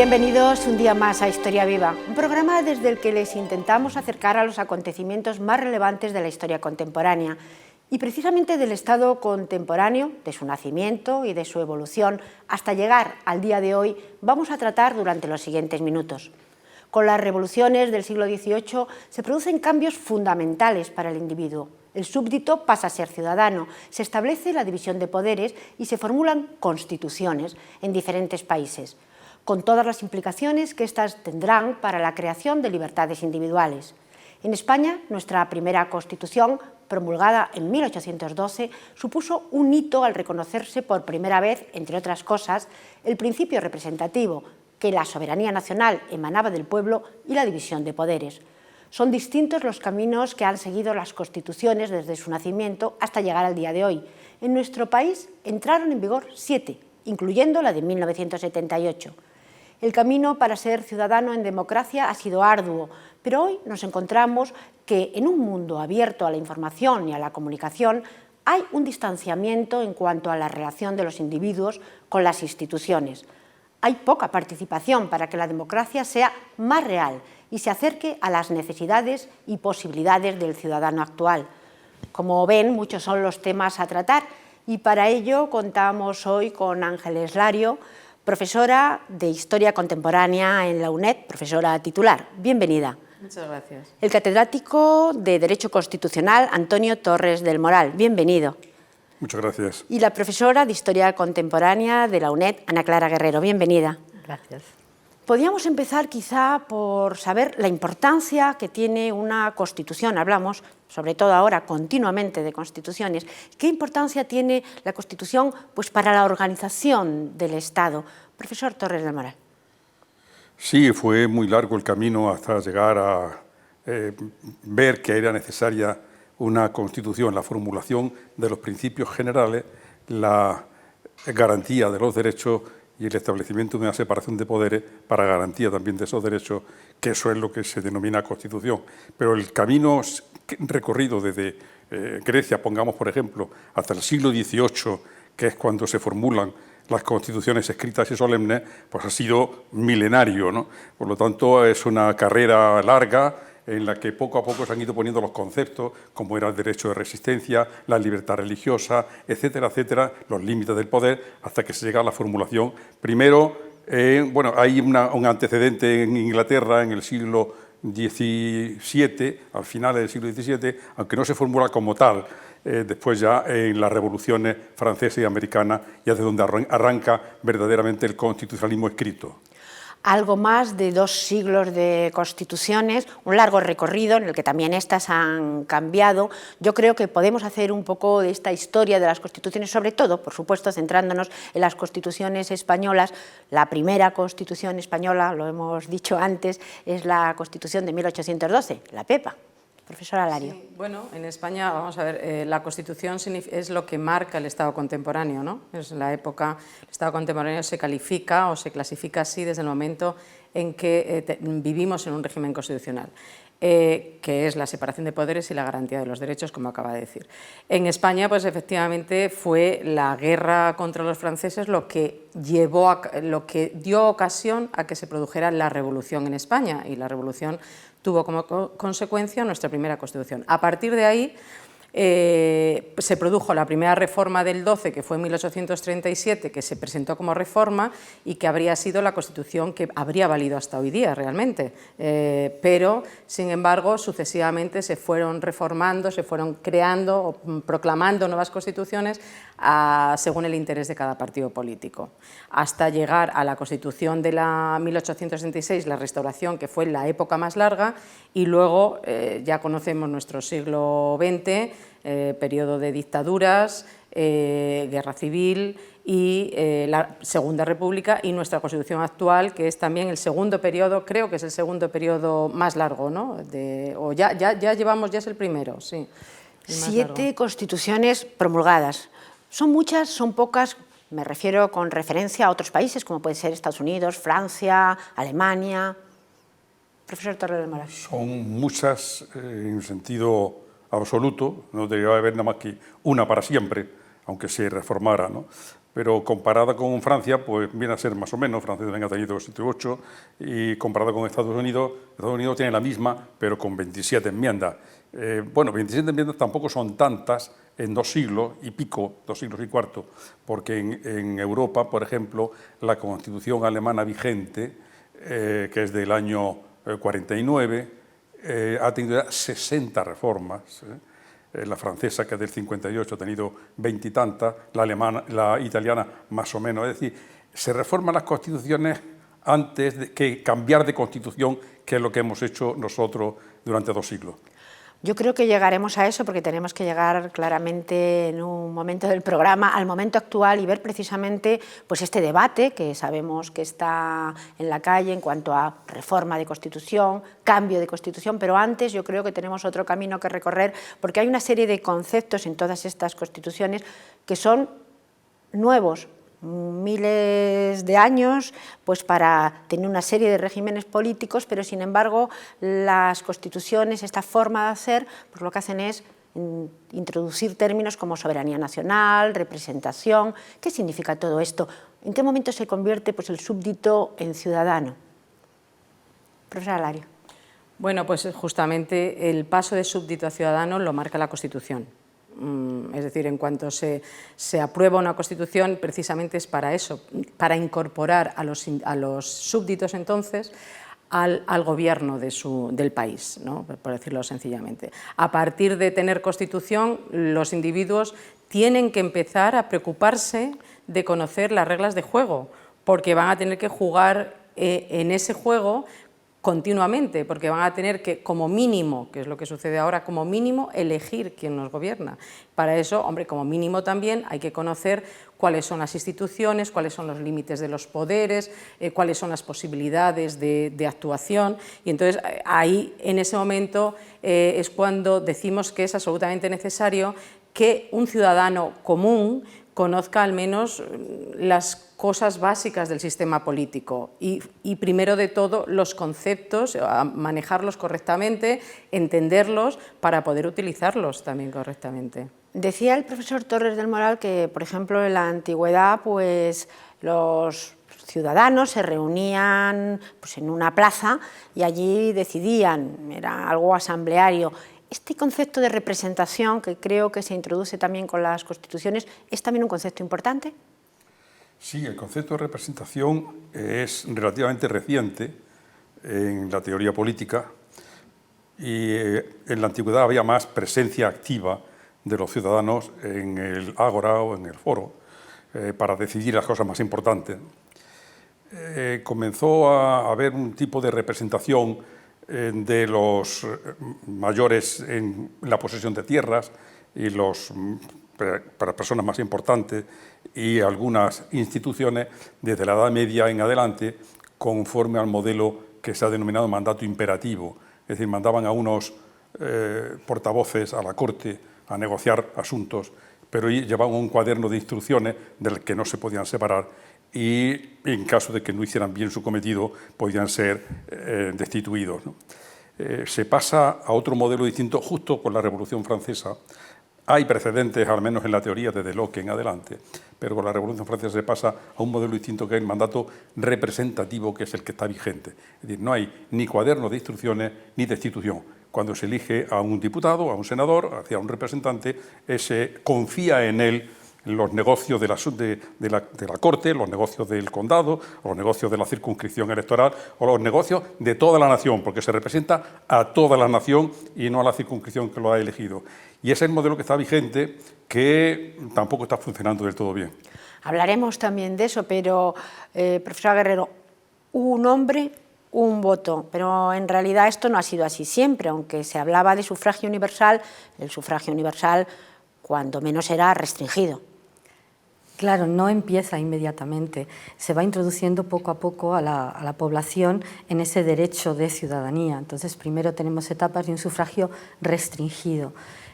Bienvenidos un día más a Historia Viva, un programa desde el que les intentamos acercar a los acontecimientos más relevantes de la historia contemporánea y precisamente del Estado contemporáneo, de su nacimiento y de su evolución hasta llegar al día de hoy, vamos a tratar durante los siguientes minutos. Con las revoluciones del siglo XVIII se producen cambios fundamentales para el individuo. El súbdito pasa a ser ciudadano, se establece la división de poderes y se formulan constituciones en diferentes países, con todas las implicaciones que éstas tendrán para la creación de libertades individuales. En España, nuestra primera Constitución, promulgada en 1812, supuso un hito al reconocerse por primera vez, entre otras cosas, el principio representativo, que la soberanía nacional emanaba del pueblo y la división de poderes. Son distintos los caminos que han seguido las constituciones desde su nacimiento hasta llegar al día de hoy. En nuestro país entraron en vigor 7, incluyendo la de 1978. El camino para ser ciudadano en democracia ha sido arduo, pero hoy nos encontramos que en un mundo abierto a la información y a la comunicación hay un distanciamiento en cuanto a la relación de los individuos con las instituciones. Hay poca participación para que la democracia sea más real y se acerque a las necesidades y posibilidades del ciudadano actual. Como ven, muchos son los temas a tratar y para ello contamos hoy con Ángeles Lario, profesora de Historia Contemporánea en la UNED, profesora titular. Bienvenida. Muchas gracias. El catedrático de Derecho Constitucional, Antonio Torres del Moral. Bienvenido. Muchas gracias. Y la profesora de Historia Contemporánea de la UNED, Ana Clara Guerrero. Bienvenida. Gracias. Podríamos empezar quizá por saber la importancia que tiene una Constitución. Hablamos, sobre todo ahora, continuamente de constituciones. ¿Qué importancia tiene la Constitución pues, para la organización del Estado? Profesor Torres del Moral. Sí, fue muy largo el camino hasta llegar a ver que era necesaria una Constitución, la formulación de los principios generales, la garantía de los derechos y el establecimiento de una separación de poderes para garantía también de esos derechos, que eso es lo que se denomina Constitución. Pero el camino recorrido desde Grecia, pongamos por ejemplo, hasta el siglo XVIII, que es cuando se formulan las constituciones escritas y solemnes, pues ha sido milenario, ¿no? Por lo tanto, es una carrera larga en la que poco a poco se han ido poniendo los conceptos, como era el derecho de resistencia, la libertad religiosa, etcétera, etcétera, los límites del poder, hasta que se llega a la formulación. Primero, bueno, hay un antecedente en Inglaterra en el siglo XVII, al final del siglo XVII, aunque no se formula como tal. Después ya en las revoluciones francesa y americana, ya es de donde arranca verdaderamente el constitucionalismo escrito. Algo más de 2 siglos de constituciones, un largo recorrido en el que también estas han cambiado. Yo creo que podemos hacer un poco de esta historia de las constituciones, sobre todo, por supuesto, centrándonos en las constituciones españolas. La primera constitución española, lo hemos dicho antes, es la Constitución de 1812, la PEPA. Profesora Lario. Sí, bueno, en España, vamos a ver, la Constitución es lo que marca el Estado contemporáneo, ¿no? Es la época, el Estado contemporáneo se califica o se clasifica así desde el momento en que vivimos en un régimen constitucional, que es la separación de poderes y la garantía de los derechos, como acaba de decir. En España, pues efectivamente, fue la guerra contra los franceses lo que dio ocasión a que se produjera la revolución en España, y la revolución tuvo como consecuencia nuestra primera Constitución. A partir de ahí se produjo la primera reforma del 12, que fue en 1837, que se presentó como reforma y que habría sido la Constitución que habría valido hasta hoy día realmente. Pero, sin embargo, sucesivamente se fueron reformando, se fueron creando o proclamando nuevas constituciones según el interés de cada partido político, hasta llegar a la Constitución de la 1866, la Restauración, que fue la época más larga, y luego ya conocemos nuestro siglo XX, periodo de dictaduras, guerra civil y la Segunda República, y nuestra Constitución actual, que es también el segundo periodo, creo que es el segundo periodo más largo, ¿no? O ya llevamos, ya es el primero, sí. 7 constituciones promulgadas. ¿Son muchas, son pocas? Me refiero con referencia a otros países, como puede ser Estados Unidos, Francia, Alemania. Profesor Torres del Moral. Son muchas en sentido absoluto, no debería haber nada más que una para siempre, aunque se reformara, ¿no? Pero comparada con Francia, pues viene a ser más o menos, Francia también ha tenido 7 u 8, y comparada con Estados Unidos tiene la misma, pero con 27 enmiendas. Bueno, 27 enmiendas tampoco son tantas en 2 siglos y pico, 2 siglos y cuarto, porque en Europa, por ejemplo, la Constitución alemana vigente, que es del año 49, ha tenido ya 60 reformas. La francesa, que es del 58, ha tenido 20 y tantas, la italiana más o menos. Es decir, se reforman las constituciones antes de que cambiar de constitución, que es lo que hemos hecho nosotros durante 2 siglos. Yo creo que llegaremos a eso porque tenemos que llegar claramente en un momento del programa al momento actual y ver precisamente pues este debate que sabemos que está en la calle en cuanto a reforma de Constitución, cambio de Constitución, pero antes yo creo que tenemos otro camino que recorrer porque hay una serie de conceptos en todas estas constituciones que son nuevos, miles de años pues para tener una serie de regímenes políticos, pero sin embargo las constituciones, esta forma de hacer, pues lo que hacen es introducir términos como soberanía nacional, representación. ¿Qué significa todo esto? ¿En qué momento se convierte pues, el súbdito en ciudadano? Profesor Alario. Bueno, pues justamente el paso de súbdito a ciudadano lo marca la Constitución. Es decir, en cuanto se aprueba una Constitución, precisamente es para eso, para incorporar a los súbditos entonces al gobierno del país, ¿no? Por decirlo sencillamente. A partir de tener Constitución, los individuos tienen que empezar a preocuparse de conocer las reglas de juego, porque van a tener que jugar en ese juego continuamente, porque van a tener que, como mínimo, que es lo que sucede ahora, como mínimo, elegir quién nos gobierna. Para eso, hombre, como mínimo también hay que conocer cuáles son las instituciones, cuáles son los límites de los poderes, cuáles son las posibilidades de actuación, y entonces ahí, en ese momento, es cuando decimos que es absolutamente necesario que un ciudadano común conozca al menos las cosas básicas del sistema político y primero de todo los conceptos, manejarlos correctamente, entenderlos para poder utilizarlos también correctamente. Decía el profesor Torres del Moral que, por ejemplo, en la antigüedad pues, los ciudadanos se reunían pues, en una plaza y allí decidían, era algo asambleario. Este concepto de representación, que creo que se introduce también con las constituciones, ¿es también un concepto importante? Sí, el concepto de representación es relativamente reciente en la teoría política y en la antigüedad había más presencia activa de los ciudadanos en el ágora o en el foro para decidir las cosas más importantes. Comenzó a haber un tipo de representación de los mayores en la posesión de tierras y para personas más importantes y algunas instituciones desde la Edad Media en adelante conforme al modelo que se ha denominado mandato imperativo, es decir, mandaban a unos portavoces a la corte a negociar asuntos, pero llevaban un cuaderno de instrucciones del que no se podían separar y en caso de que no hicieran bien su cometido podían ser destituidos, ¿no? Se pasa a otro modelo distinto justo con la Revolución Francesa. Hay precedentes, al menos en la teoría, desde Locke en adelante, pero con la Revolución Francesa se pasa a un modelo distinto que es el mandato representativo, que es el que está vigente. Es decir, no hay ni cuaderno de instrucciones ni destitución. Cuando se elige a un diputado, a un senador, hacia un representante, se confía en él los negocios de la Corte, los negocios del condado, los negocios de la circunscripción electoral o los negocios de toda la nación, porque se representa a toda la nación y no a la circunscripción que lo ha elegido. Y ese es el modelo que está vigente, que tampoco está funcionando del todo bien. Hablaremos también de eso, pero, profesora Guerrero, un hombre, un voto, pero en realidad esto no ha sido así siempre, aunque se hablaba de sufragio universal, el sufragio universal cuando menos era restringido. Claro, no empieza inmediatamente, se va introduciendo poco a poco a la población en ese derecho de ciudadanía. Entonces, primero tenemos etapas de un sufragio restringido.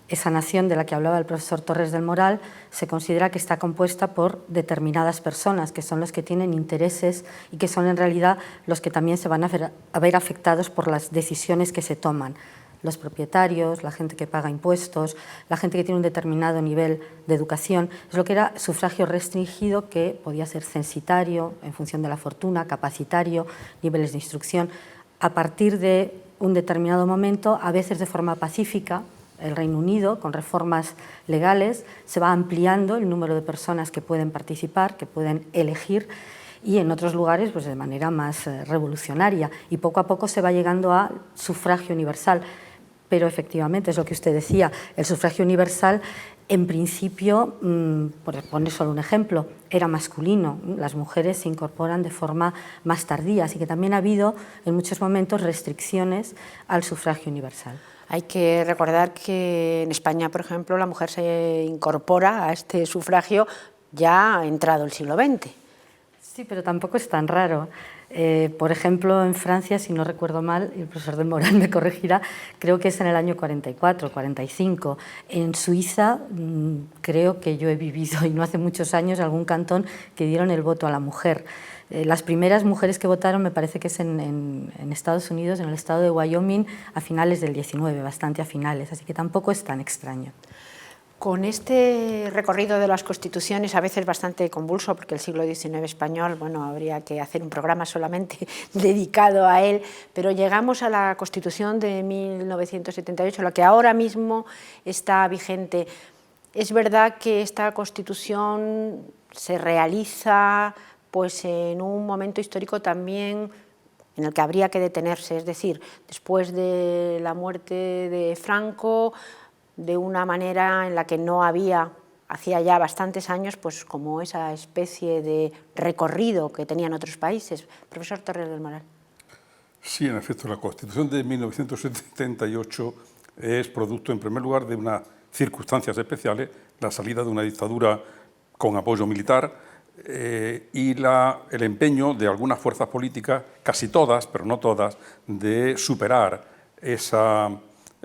Esa nación de la que hablaba el profesor Torres del Moral se considera que está compuesta por determinadas personas, que son los que tienen intereses y que son en realidad los que también se van a ver afectados por las decisiones que se toman. los propietarios, la gente que paga impuestos, la gente que tiene un determinado nivel de educación. Es lo que era sufragio restringido, que podía ser censitario, en función de la fortuna, capacitario, niveles de instrucción. A partir de un determinado momento, a veces de forma pacífica, el Reino Unido, con reformas legales, se va ampliando el número de personas que pueden participar, que pueden elegir, y en otros lugares pues de manera más revolucionaria, y poco a poco se va llegando a sufragio universal. Pero efectivamente, es lo que usted decía, el sufragio universal en principio, por poner solo un ejemplo, era masculino. Las mujeres se incorporan de forma más tardía, así que también ha habido en muchos momentos restricciones al sufragio universal. Hay que recordar que en España, por ejemplo, la mujer se incorpora a este sufragio ya entrado el siglo XX. Sí, pero tampoco es tan raro. Por ejemplo, en Francia, si no recuerdo mal, y el profesor de Morán me corregirá, creo que es en el año 44, 45. En Suiza, creo que yo he vivido, y no hace muchos años, algún cantón que dieron el voto a la mujer. Las primeras mujeres que votaron me parece que es en Estados Unidos, en el estado de Wyoming, a finales del 19, bastante a finales, así que tampoco es tan extraño. Con este recorrido de las constituciones, a veces bastante convulso, porque el siglo XIX español, bueno, habría que hacer un programa solamente dedicado a él, pero llegamos a la Constitución de 1978, la que ahora mismo está vigente. Es verdad que esta Constitución se realiza pues, en un momento histórico también en el que habría que detenerse, es decir, después de la muerte de Franco, de una manera en la que no había, hacía ya bastantes años, pues como esa especie de recorrido que tenían otros países. Profesor Torres del Moral. Sí, en efecto, la Constitución de 1978 es producto, en primer lugar, de unas circunstancias especiales, la salida de una dictadura con apoyo militar y el empeño de algunas fuerzas políticas, casi todas, pero no todas, de superar esa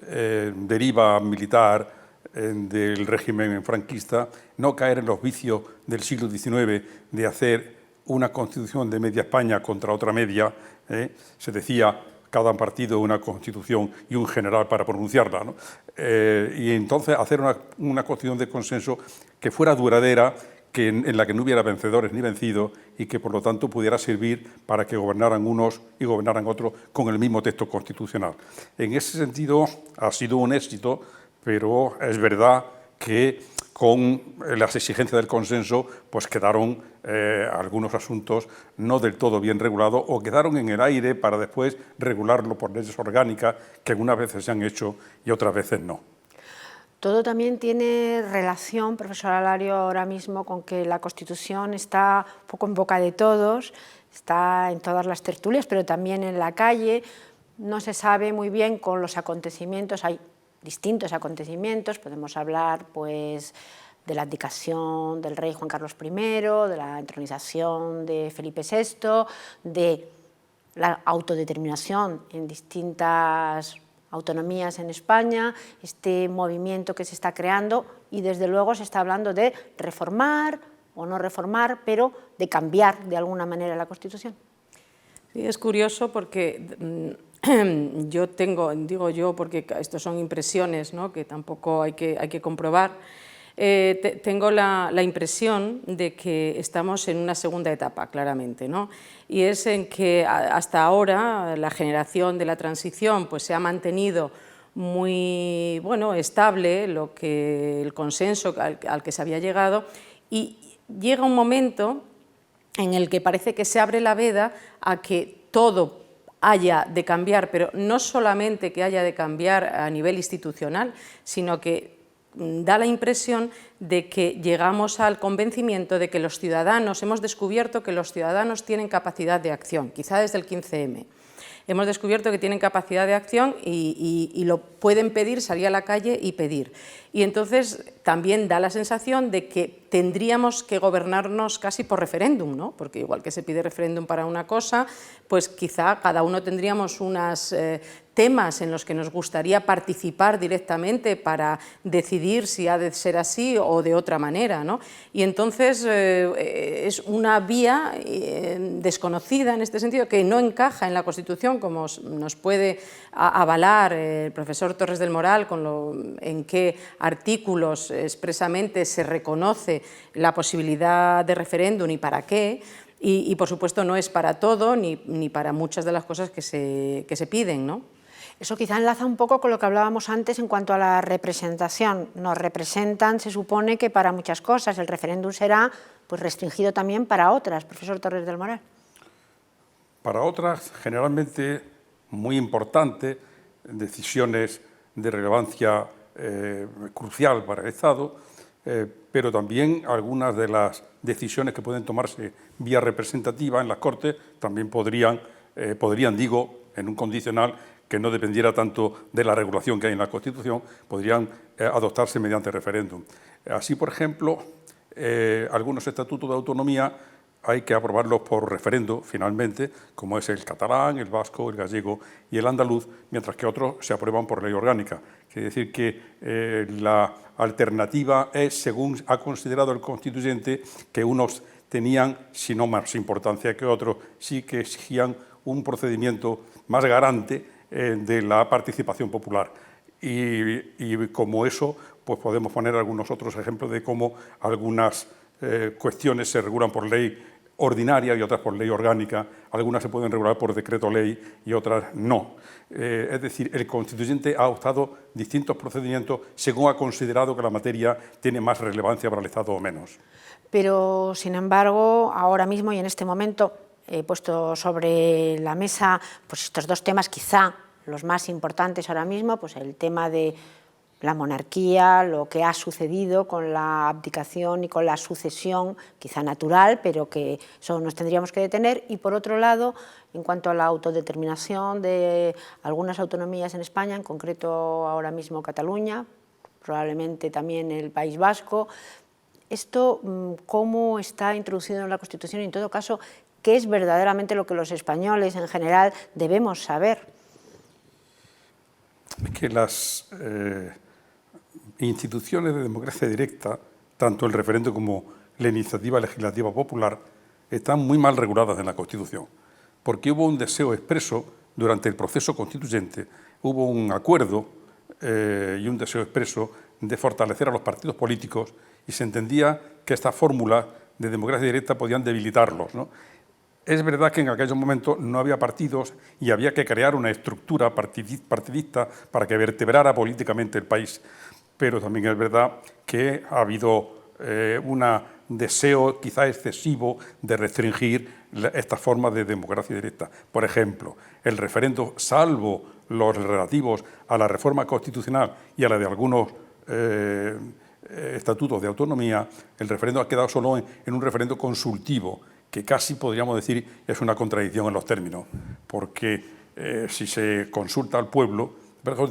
deriva militar del régimen franquista, no caer en los vicios del siglo XIX de hacer una constitución de media España contra otra media, se decía cada partido una constitución y un general para pronunciarla, ¿no? Y entonces hacer una constitución de consenso que fuera duradera, en la que no hubiera vencedores ni vencidos y que por lo tanto pudiera servir para que gobernaran unos y gobernaran otros con el mismo texto constitucional. En ese sentido ha sido un éxito, pero es verdad que con las exigencias del consenso pues quedaron algunos asuntos no del todo bien regulados o quedaron en el aire para después regularlo por leyes orgánicas que algunas veces se han hecho y otras veces no. Todo también tiene relación, profesor Alario, ahora mismo con que la Constitución está un poco en boca de todos, está en todas las tertulias, pero también en la calle. No se sabe muy bien con los acontecimientos, hay distintos acontecimientos, podemos hablar pues, de la abdicación del rey Juan Carlos I, de la entronización de Felipe VI, de la autodeterminación en distintas autonomías en España, este movimiento que se está creando y desde luego se está hablando de reformar o no reformar, pero de cambiar de alguna manera la Constitución. Sí, es curioso porque yo tengo, digo yo porque estos son impresiones, ¿no? Que tampoco hay que comprobar, tengo la impresión de que estamos en una segunda etapa, claramente, ¿no? Y es en que hasta ahora la generación de la transición pues, se ha mantenido muy estable, el consenso al que se había llegado, y llega un momento en el que parece que se abre la veda a que todo haya de cambiar, pero no solamente que haya de cambiar a nivel institucional, sino que da la impresión de que llegamos al convencimiento de que los ciudadanos, hemos descubierto que los ciudadanos tienen capacidad de acción, quizá desde el 15M. Hemos descubierto que tienen capacidad de acción y lo pueden pedir, salir a la calle y pedir. Y entonces también da la sensación de que tendríamos que gobernarnos casi por referéndum, ¿no? Porque igual que se pide referéndum para una cosa, pues quizá cada uno tendríamos unos temas en los que nos gustaría participar directamente para decidir si ha de ser así o de otra manera, ¿no? Y entonces es una vía desconocida en este sentido, que no encaja en la Constitución, como nos puede avalar el profesor Torres del Moral, en qué artículos expresamente se reconoce la posibilidad de referéndum y para qué, y por supuesto no es para todo ni para muchas de las cosas que se piden, ¿no? Eso quizá enlaza un poco con lo que hablábamos antes en cuanto a la representación. Nos representan, se supone que para muchas cosas, el referéndum será pues, restringido también para otras, profesor Torres del Moral. Para otras, generalmente muy importantes, decisiones de relevancia crucial para el Estado, pero también algunas de las decisiones que pueden tomarse vía representativa en las Cortes también podrían, digo, en un condicional que no dependiera tanto de la regulación que hay en la Constitución, podrían adoptarse mediante referéndum. Así, por ejemplo, algunos estatutos de autonomía hay que aprobarlos por referendo, finalmente, como es el catalán, el vasco, el gallego y el andaluz, mientras que otros se aprueban por ley orgánica. Quiere decir que la alternativa es, según ha considerado el constituyente, que unos tenían, si no más importancia que otros, sí que exigían un procedimiento más garante de la participación popular. Y como eso, pues podemos poner algunos otros ejemplos de cómo algunas cuestiones se regulan por ley ordinaria y otras por ley orgánica, algunas se pueden regular por decreto ley y otras no. Es decir, el constituyente ha adoptado distintos procedimientos según ha considerado que la materia tiene más relevancia para el Estado o menos. Pero, sin embargo, ahora mismo y en este momento he puesto sobre la mesa pues, estos dos temas, quizá los más importantes ahora mismo, pues el tema de la monarquía, lo que ha sucedido con la abdicación y con la sucesión, quizá natural, pero que eso nos tendríamos que detener, y por otro lado, en cuanto a la autodeterminación de algunas autonomías en España, en concreto ahora mismo Cataluña, probablemente también el País Vasco, esto cómo está introducido en la Constitución y, en todo caso, qué es verdaderamente lo que los españoles en general debemos saber. Es que las instituciones de democracia directa, tanto el referendo como la iniciativa legislativa popular, están muy mal reguladas en la Constitución, porque hubo un deseo expreso durante el proceso constituyente, hubo un acuerdo y un deseo expreso de fortalecer a los partidos políticos y se entendía que estas fórmulas de democracia directa podían debilitarlos, ¿no? Es verdad que en aquellos momentos no había partidos y había que crear una estructura partidista para que vertebrara políticamente el país, pero también es verdad que ha habido un deseo quizá excesivo de restringir estas formas de democracia directa. Por ejemplo, el referendo, salvo los relativos a la reforma constitucional y a la de algunos estatutos de autonomía, el referendo ha quedado solo en un referendo consultivo, que casi podríamos decir es una contradicción en los términos, porque si se consulta al pueblo,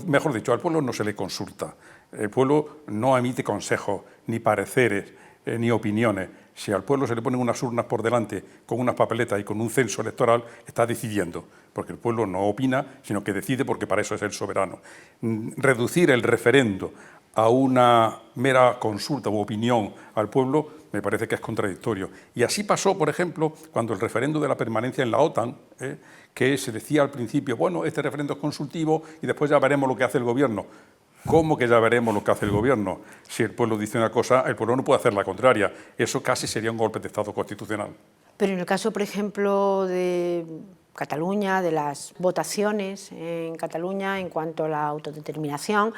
mejor dicho, al pueblo no se le consulta, el pueblo no emite consejos, ni pareceres, ni opiniones. Si al pueblo se le ponen unas urnas por delante con unas papeletas y con un censo electoral, está decidiendo, porque el pueblo no opina, sino que decide porque para eso es el soberano. Reducir el referendo a una mera consulta u opinión al pueblo me parece que es contradictorio. Y así pasó, por ejemplo, cuando el referendo de la permanencia en la OTAN, que se decía al principio, bueno, este referendo es consultivo y después ya veremos lo que hace el gobierno. ¿Cómo que ya veremos lo que hace el gobierno? Si el pueblo dice una cosa, el pueblo no puede hacer la contraria. Eso casi sería un golpe de Estado constitucional. Pero en el caso, por ejemplo, de Cataluña, de las votaciones en Cataluña en cuanto a la autodeterminación,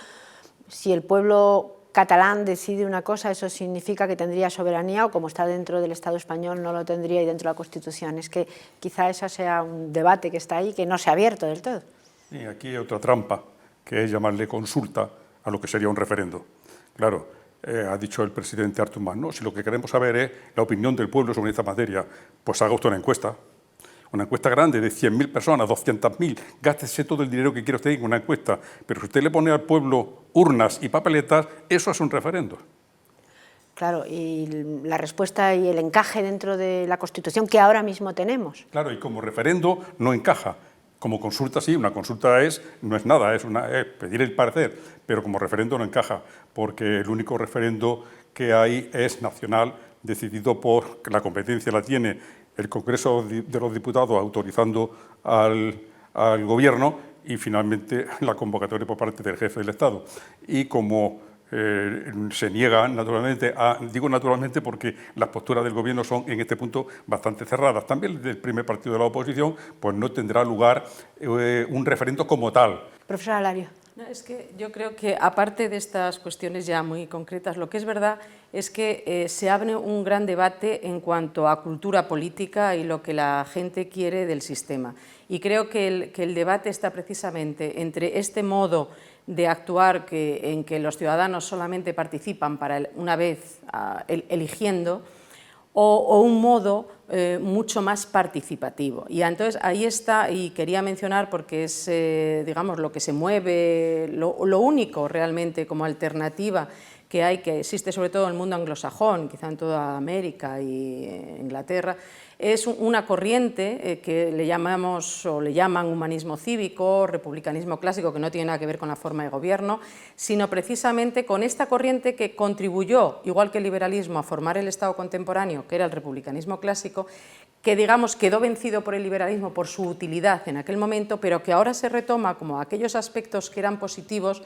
si el pueblo catalán decide una cosa, eso significa que tendría soberanía, o como está dentro del Estado español no lo tendría y dentro de la Constitución. Es que quizá ese sea un debate que está ahí, que no se ha abierto del todo. Y aquí hay otra trampa, que es llamarle consulta a lo que sería un referendo. Claro, ha dicho el presidente Artur Mas, no, si lo que queremos saber es la opinión del pueblo sobre esta materia, pues haga usted una encuesta grande de 100.000 personas, 200.000, gástese todo el dinero que quiera usted en una encuesta, pero si usted le pone al pueblo urnas y papeletas, eso es un referendo. Claro, y la respuesta y el encaje dentro de la Constitución que ahora mismo tenemos. Claro, y como referendo no encaja. Como consulta sí, una consulta no es nada, es pedir el parecer, pero como referendo no encaja, porque el único referendo que hay es nacional, decidido por, la competencia la tiene el Congreso de los Diputados autorizando al Gobierno y finalmente la convocatoria por parte del jefe del Estado. Y como se niega naturalmente, digo naturalmente porque las posturas del Gobierno son en este punto bastante cerradas. También del primer partido de la oposición, pues no tendrá lugar un referendo como tal. Profesor Alario. No, es que yo creo que, aparte de estas cuestiones ya muy concretas, lo que es verdad es que se abre un gran debate en cuanto a cultura política y lo que la gente quiere del sistema. Y creo que el debate está precisamente entre este modo de actuar en que los ciudadanos solamente participan una vez eligiendo, o un modo mucho más participativo. Y entonces ahí está, y quería mencionar porque es digamos, lo que se mueve, lo único realmente como alternativa que existe sobre todo en el mundo anglosajón, quizá en toda América y Inglaterra, es una corriente que le llamamos o le llaman humanismo cívico, republicanismo clásico, que no tiene nada que ver con la forma de gobierno, sino precisamente con esta corriente que contribuyó, igual que el liberalismo, a formar el Estado contemporáneo, que era el republicanismo clásico, que digamos quedó vencido por el liberalismo por su utilidad en aquel momento, pero que ahora se retoma como aquellos aspectos que eran positivos,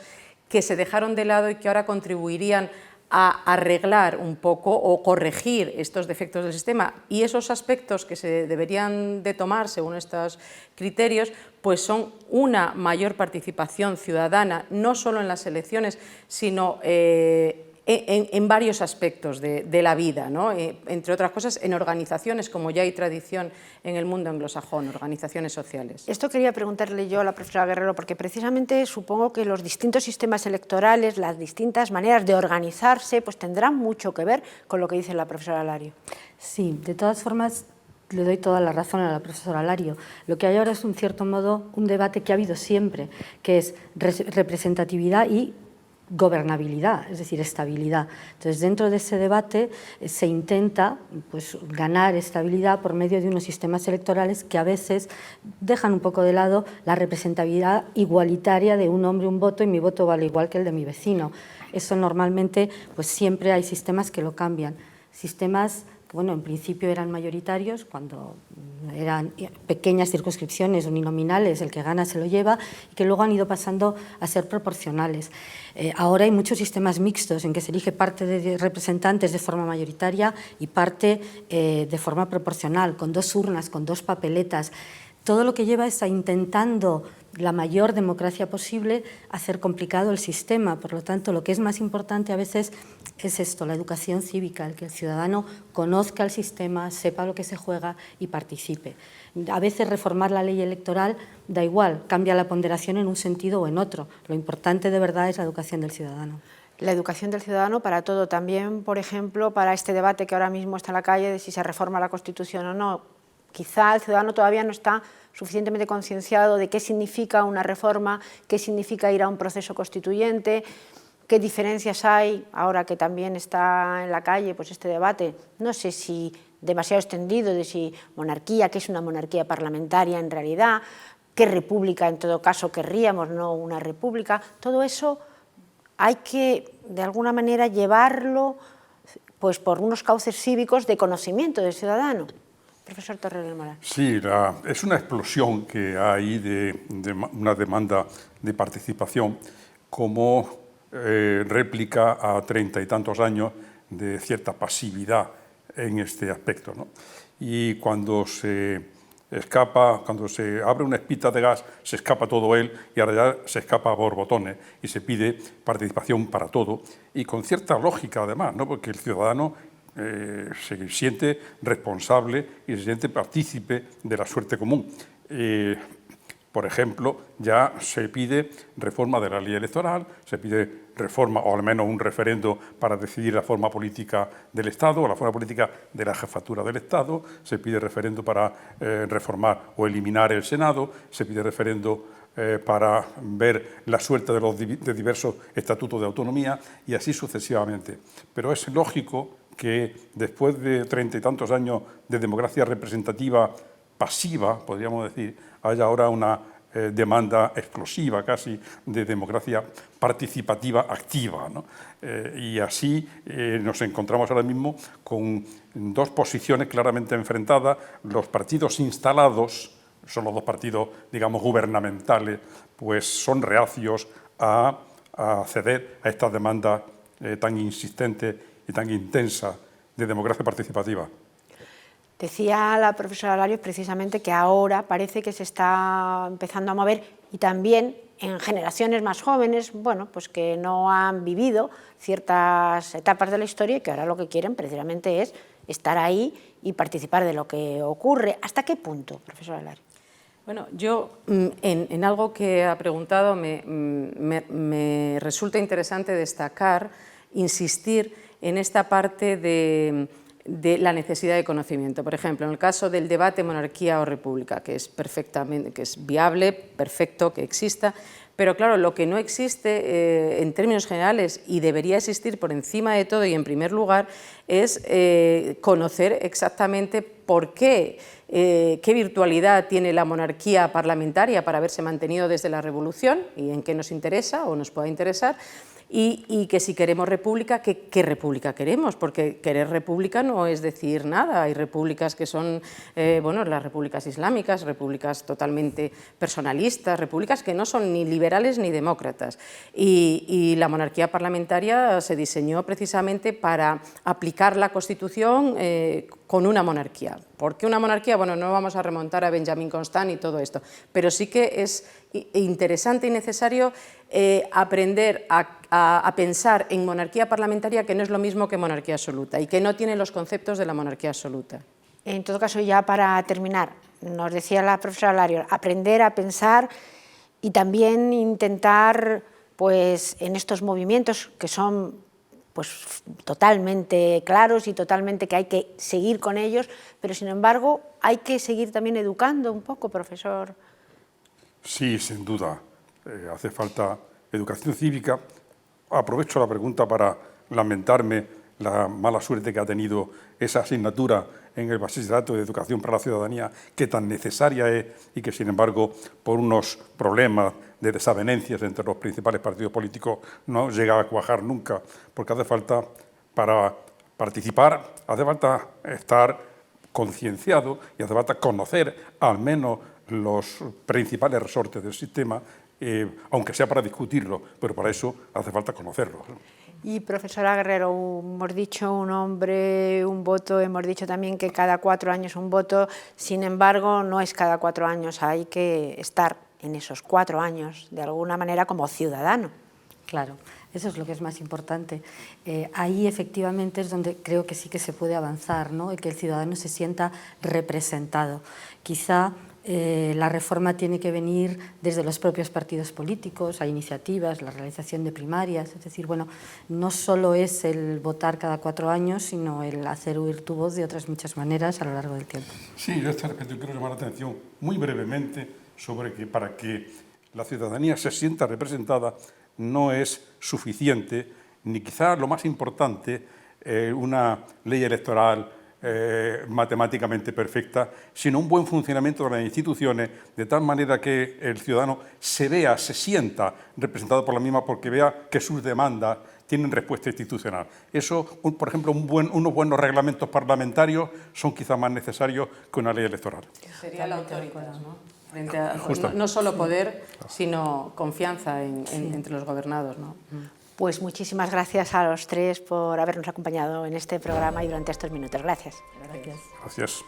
que se dejaron de lado y que ahora contribuirían a arreglar un poco o corregir estos defectos del sistema, y esos aspectos que se deberían de tomar según estos criterios pues son una mayor participación ciudadana, no solo en las elecciones, sino en varios aspectos de la vida, ¿no? Entre otras cosas en organizaciones, como ya hay tradición en el mundo anglosajón, organizaciones sociales. Esto quería preguntarle yo a la profesora Guerrero, porque precisamente supongo que los distintos sistemas electorales, las distintas maneras de organizarse, pues tendrán mucho que ver con lo que dice la profesora Alario. Sí, de todas formas, le doy toda la razón a la profesora Alario. Lo que hay ahora es, en cierto modo, un debate que ha habido siempre, que es representatividad y gobernabilidad, es decir, estabilidad. Entonces, dentro de ese debate se intenta pues, ganar estabilidad por medio de unos sistemas electorales que a veces dejan un poco de lado la representatividad igualitaria de un hombre, un voto, y mi voto vale igual que el de mi vecino. Eso normalmente, pues siempre hay sistemas que lo cambian. Sistemas que, bueno, en principio eran mayoritarios, cuando eran pequeñas circunscripciones uninominales, el que gana se lo lleva, y que luego han ido pasando a ser proporcionales. Ahora hay muchos sistemas mixtos en que se elige parte de representantes de forma mayoritaria y parte de forma proporcional, con 2 urnas, con 2 papeletas. Todo lo que lleva es a, intentando la mayor democracia posible, hacer complicado el sistema. Por lo tanto, lo que es más importante a veces es esto, la educación cívica, el que el ciudadano conozca el sistema, sepa lo que se juega y participe. A veces reformar la ley electoral da igual, cambia la ponderación en un sentido o en otro. Lo importante de verdad es la educación del ciudadano. La educación del ciudadano para todo, también, por ejemplo, para este debate que ahora mismo está en la calle de si se reforma la Constitución o no. Quizá el ciudadano todavía no está suficientemente concienciado de qué significa una reforma, qué significa ir a un proceso constituyente, qué diferencias hay, ahora que también está en la calle pues este debate, no sé si demasiado extendido, de si monarquía, qué es una monarquía parlamentaria en realidad, qué república en todo caso querríamos, no una república. Todo eso hay que de alguna manera llevarlo pues por unos cauces cívicos de conocimiento del ciudadano. Profesor Torrero del Moral. Sí, es una explosión que hay de una demanda de participación como réplica a 30 y tantos años de cierta pasividad en este aspecto, ¿no? Y cuando se abre una espita de gas, se escapa todo él y ahora ya se escapa a borbotones y se pide participación para todo y con cierta lógica además, ¿no? Porque el ciudadano se siente responsable y se siente partícipe de la suerte común. Por ejemplo, ya se pide reforma de la ley electoral, se pide reforma o al menos un referendo para decidir la forma política del Estado o la forma política de la jefatura del Estado, se pide referendo para reformar o eliminar el Senado, se pide referendo para ver la suerte de diversos estatutos de autonomía y así sucesivamente. Pero es lógico que después de 30 y tantos años de democracia representativa pasiva, podríamos decir, haya ahora una demanda explosiva casi de democracia participativa activa, ¿no? Y así nos encontramos ahora mismo con dos posiciones claramente enfrentadas. Los partidos instalados, son los dos partidos, digamos, gubernamentales, pues son reacios a ceder a esta demanda tan insistente y tan intensa de democracia participativa. Decía la profesora Larios precisamente que ahora parece que se está empezando a mover y también en generaciones más jóvenes, bueno, pues que no han vivido ciertas etapas de la historia y que ahora lo que quieren precisamente es estar ahí y participar de lo que ocurre. ¿Hasta qué punto, profesora Larios? Bueno, yo en algo que ha preguntado me resulta interesante destacar, insistir en esta parte de la necesidad de conocimiento. Por ejemplo, en el caso del debate monarquía o república, que es perfectamente, que es viable, perfecto que exista, pero claro, lo que no existe en términos generales y debería existir por encima de todo y en primer lugar es conocer exactamente por qué, qué virtualidad tiene la monarquía parlamentaria para haberse mantenido desde la Revolución y en qué nos interesa o nos pueda interesar. Y que si queremos república, ¿qué república queremos? Porque querer república no es decir nada. Hay repúblicas que son, bueno, las repúblicas islámicas, repúblicas totalmente personalistas, repúblicas que no son ni liberales ni demócratas. Y la monarquía parlamentaria se diseñó precisamente para aplicar la Constitución con una monarquía. ¿Por qué una monarquía? Bueno, no vamos a remontar a Benjamin Constant y todo esto, pero sí que es interesante y necesario aprender a pensar en monarquía parlamentaria, que no es lo mismo que monarquía absoluta y que no tiene los conceptos de la monarquía absoluta. En todo caso, ya para terminar, nos decía la profesora Larios, aprender a pensar y también intentar, pues, en estos movimientos que son pues totalmente claros y totalmente que hay que seguir con ellos, pero sin embargo hay que seguir también educando un poco, profesor. Sí, sin duda, hace falta educación cívica. Aprovecho la pregunta para lamentarme la mala suerte que ha tenido esa asignatura en el bachillerato de educación para la ciudadanía, que tan necesaria es y que, sin embargo, por unos problemas de desavenencias entre los principales partidos políticos no llega a cuajar nunca, porque hace falta, para participar, hace falta estar concienciado y hace falta conocer al menos los principales resortes del sistema, aunque sea para discutirlo, pero para eso hace falta conocerlos. Y profesora Guerrero, hemos dicho un hombre, un voto, hemos dicho también que cada 4 años un voto, sin embargo no es cada 4 años, hay que estar en esos 4 años de alguna manera como ciudadano. Claro, eso es lo que es más importante. Ahí efectivamente es donde creo que sí que se puede avanzar, ¿no? El que el ciudadano se sienta representado. Quizá la reforma tiene que venir desde los propios partidos políticos, hay iniciativas, la realización de primarias, es decir, bueno, no solo es el votar cada 4 años, sino el hacer oír tu voz de otras muchas maneras a lo largo del tiempo. Sí, yo a este respecto quiero llamar la atención muy brevemente sobre que para que la ciudadanía se sienta representada no es suficiente, ni quizá lo más importante, una ley electoral matemáticamente perfecta, sino un buen funcionamiento de las instituciones, de tal manera que el ciudadano se vea, se sienta representado por la misma, porque vea que sus demandas tienen respuesta institucional. Eso, por ejemplo, unos buenos reglamentos parlamentarios son quizá más necesarios que una ley electoral. Sería la autoridad, ¿no? Frente a, no solo poder, sino confianza entre los gobernados, ¿no? Pues muchísimas gracias a los tres por habernos acompañado en este programa y durante estos minutos. Gracias. Gracias.